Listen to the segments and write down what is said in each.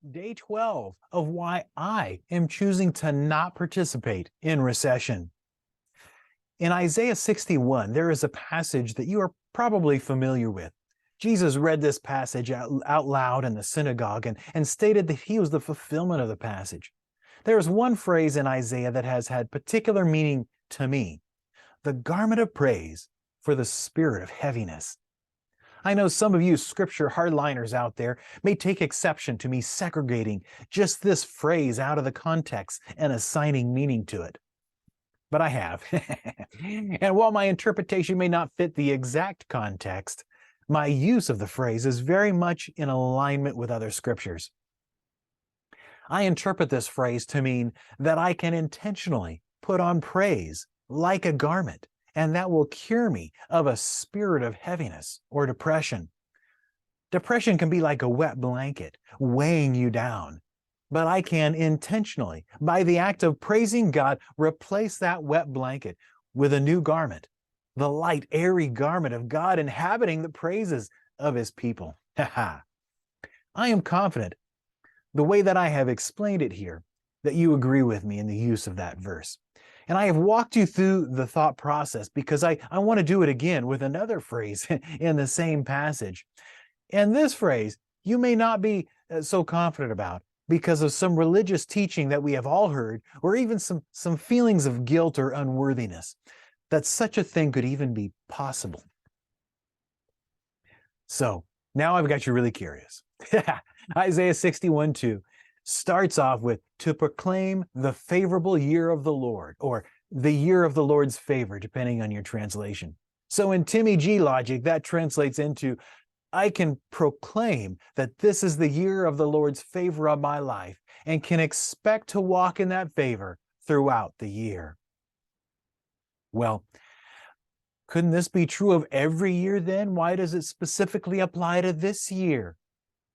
Day 12 of why I am choosing to not participate in recession. In Isaiah 61, there is a passage that you are probably familiar with. Jesus read this passage out loud in the synagogue and stated that he was the fulfillment of the passage. There is one phrase in Isaiah that has had particular meaning to me: the garment of praise for the spirit of heaviness. I know some of you scripture hardliners out there may take exception to me segregating just this phrase out of the context and assigning meaning to it. But I have. And while my interpretation may not fit the exact context, my use of the phrase is very much in alignment with other scriptures. I interpret this phrase to mean that I can intentionally put on praise like a garment, and that will cure me of a spirit of heaviness or depression. Depression can be like a wet blanket weighing you down, but I can intentionally, by the act of praising God, replace that wet blanket with a new garment, the light, airy garment of God inhabiting the praises of his people. I am confident, the way that I have explained it here, that you agree with me in the use of that verse. And I have walked you through the thought process because I want to do it again with another phrase in the same passage. And this phrase, you may not be so confident about because of some religious teaching that we have all heard, or even some feelings of guilt or unworthiness, that such a thing could even be possible. So now I've got you really curious. Isaiah 61:2 starts off with, to proclaim the favorable year of the Lord, or the year of the Lord's favor, depending on your translation. So in Timmy G logic, that translates into, I can proclaim that this is the year of the Lord's favor on my life and can expect to walk in that favor throughout the year. Well, couldn't this be true of every year then? Why does it specifically apply to this year?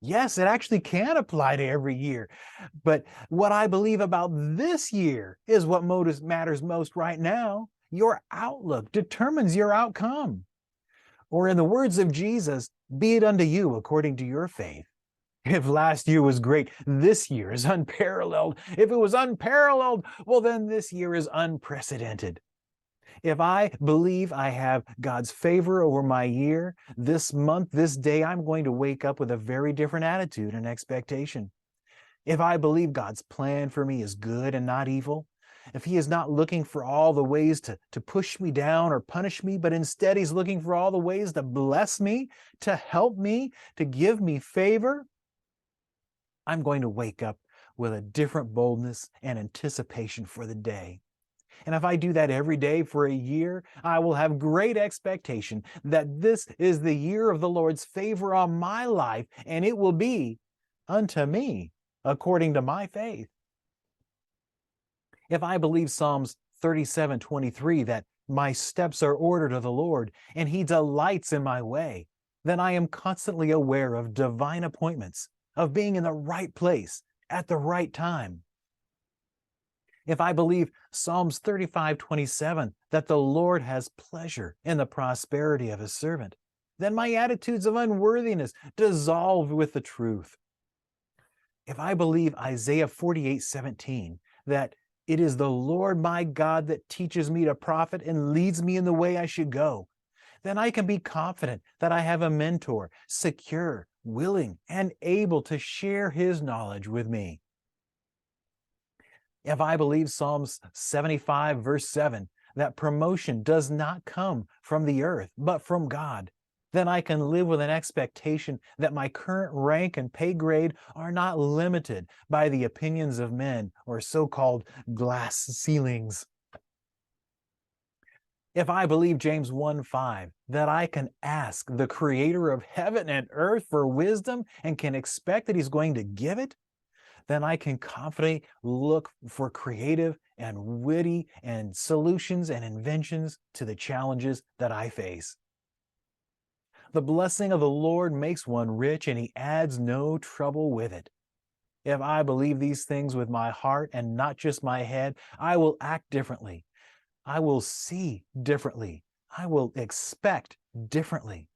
Yes, it actually can apply to every year. But what I believe about this year is what matters most right now. Your outlook determines your outcome. Or in the words of Jesus, be it unto you according to your faith. If last year was great, this year is unparalleled. If it was unparalleled, well, then this year is unprecedented. If I believe I have God's favor over my year, this month, this day, I'm going to wake up with a very different attitude and expectation. If I believe God's plan for me is good and not evil, if he is not looking for all the ways to push me down or punish me, but instead he's looking for all the ways to bless me, to help me, to give me favor, I'm going to wake up with a different boldness and anticipation for the day. And if I do that every day for a year, I will have great expectation that this is the year of the Lord's favor on my life, and it will be unto me according to my faith. If I believe Psalms 37:23 that my steps are ordered of the Lord and he delights in my way, then I am constantly aware of divine appointments, of being in the right place at the right time. If I believe Psalms 35:27 that the Lord has pleasure in the prosperity of his servant, then my attitudes of unworthiness dissolve with the truth. If I believe Isaiah 48:17 that it is the Lord my God that teaches me to profit and leads me in the way I should go, then I can be confident that I have a mentor, secure, willing, and able to share his knowledge with me. If I believe Psalms 75, verse 7, that promotion does not come from the earth, but from God, then I can live with an expectation that my current rank and pay grade are not limited by the opinions of men or so-called glass ceilings. If I believe James 1:5, that I can ask the creator of heaven and earth for wisdom and can expect that he's going to give it, then I can confidently look for creative and witty and solutions and inventions to the challenges that I face. The blessing of the Lord makes one rich, and he adds no trouble with it. If I believe these things with my heart and not just my head, I will act differently. I will see differently. I will expect differently.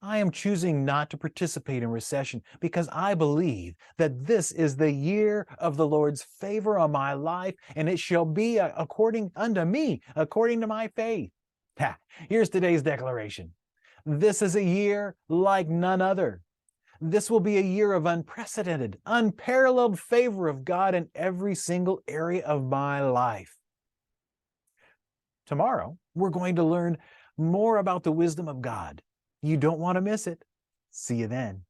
I am choosing not to participate in recession because I believe that this is the year of the Lord's favor on my life, and it shall be according unto me, according to my faith. Here's today's declaration. This is a year like none other. This will be a year of unprecedented, unparalleled favor of God in every single area of my life. Tomorrow, we're going to learn more about the wisdom of God. You don't want to miss it. See you then.